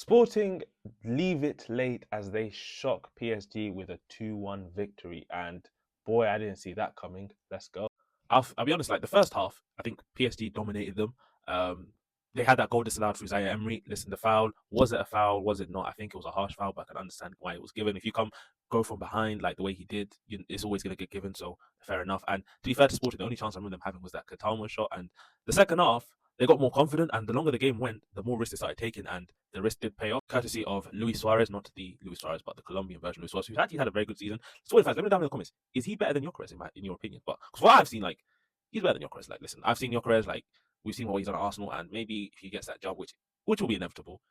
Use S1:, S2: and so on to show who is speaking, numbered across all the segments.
S1: Sporting leave it late as they shock PSG with a 2-1 victory. And boy, I didn't see that coming. Let's go.
S2: I'll be honest, like the first half, I think PSG dominated them. They had that goal disallowed through Zaire Emery. Listen, the foul, was it a foul? Was it not? I think it was a harsh foul, but I can understand why it was given. If you go from behind like the way he did, it's always going to get given. So fair enough. And to be fair to Sporting, the only chance I remember them having was that Katama shot. And the second half, they got more confident, and the longer the game went, the more risks they started taking, and the risk did pay off, courtesy of Luis Suarez, not the Luis Suarez, but the Colombian version of Luis Suarez, who's actually had a very good season. So, fans, let me know down in the comments: is he better than Gyökeres in your opinion? But because what I've seen, like he's better than Gyökeres. Like, listen, I've seen Gyökeres, like we've seen what he's done at Arsenal, and maybe if he gets that job, which will be inevitable,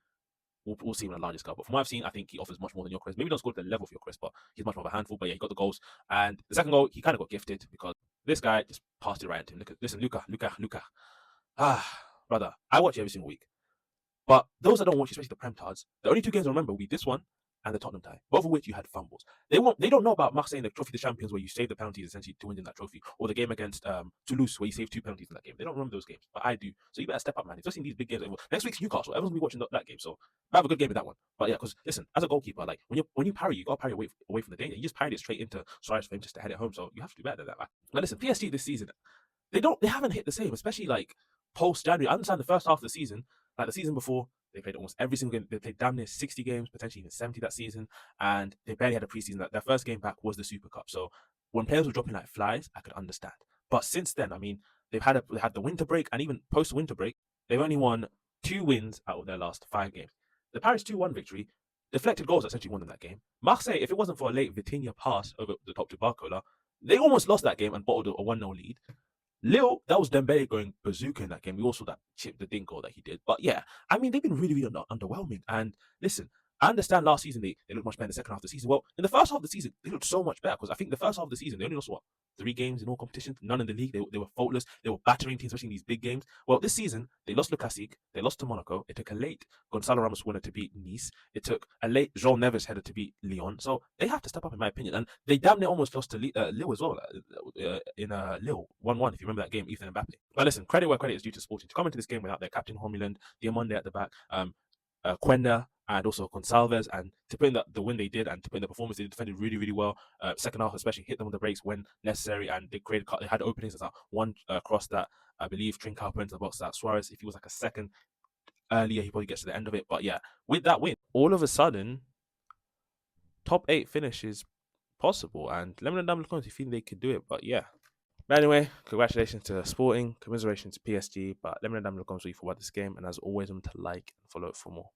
S2: we'll see him on a larger scale. But from what I've seen, I think he offers much more than Gyökeres. Maybe not score at the level of Gyökeres, but he's much more of a handful. But yeah, he got the goals, and the second goal he kind of got gifted because this guy just passed it right into him. Listen, Luka. Brother, I watch you every single week. But those that don't watch, especially the Prem cards, the only two games I remember will be this one and the Tottenham tie, both of which you had fumbles. They don't know about Marseille in the Trophy of the Champions where you save the penalties essentially to win in that trophy, or the game against Toulouse where you save two penalties in that game. They don't remember those games, but I do. So you better step up, man. Especially in these big games. Next week's Newcastle. Everyone's gonna be watching that game, so have a good game in that one. But yeah, because listen, as a goalkeeper, like when you parry, you gotta parry away from the danger. You just parried it straight into Suarez for him just to head it home. So you have to do better than that. Now listen, PSG this season, they haven't hit the same, especially like post January. I understand the first half of the season, like the season before, they played almost every single game. They played damn near 60 games, potentially even 70 that season, and they barely had a preseason. Their first game back was the Super Cup. So when players were dropping like flies, I could understand. But since then, I mean, they had the winter break, and even post winter break, they've only won 2 wins out of their last 5 games. The Paris 2-1 victory, deflected goals essentially won them that game. Marseille, if it wasn't for a late Vitinha pass over the top to Barcola, they almost lost that game and bottled a 1-0 lead. Lille, that was Dembele going bazooka in that game. We also that chip the dink goal that he did. But yeah, I mean, they've been really, really underwhelming. And listen, I understand last season they looked much better in the second half of the season. Well, in the first half of the season, they looked so much better because I think the first half of the season, they only lost, 3 games in all competitions, none in the league. They were faultless. They were battering teams, especially in these big games. Well, this season, they lost Le Classique, they lost to Monaco. It took a late Gonzalo Ramos winner to beat Nice. It took a late João Neves header to beat Lyon. So they have to step up, in my opinion. And they damn near almost lost to Lille as well, in Lille, 1-1, if you remember that game, Ethan Mbappe. But listen, credit where credit is due to Sporting. To come into this game without their captain Homeland, Diamonde at the back, Quenda, and also Gonçalves, and to put in the win they did and to put in the performance, they defended really, really well. Second half, especially, hit them on the breaks when necessary, and they had openings. As one cross that I believe Trincao put into the box that Suarez, if he was like a second earlier, he probably gets to the end of it. But yeah, with that win,
S1: all of a sudden, top 8 finish is possible. And let me know down in the comments if you think they could do it. But yeah. But anyway, congratulations to Sporting, commiseration to PSG. But let me know down in the comments what you thought about this game. And as always, remember to like and follow it for more.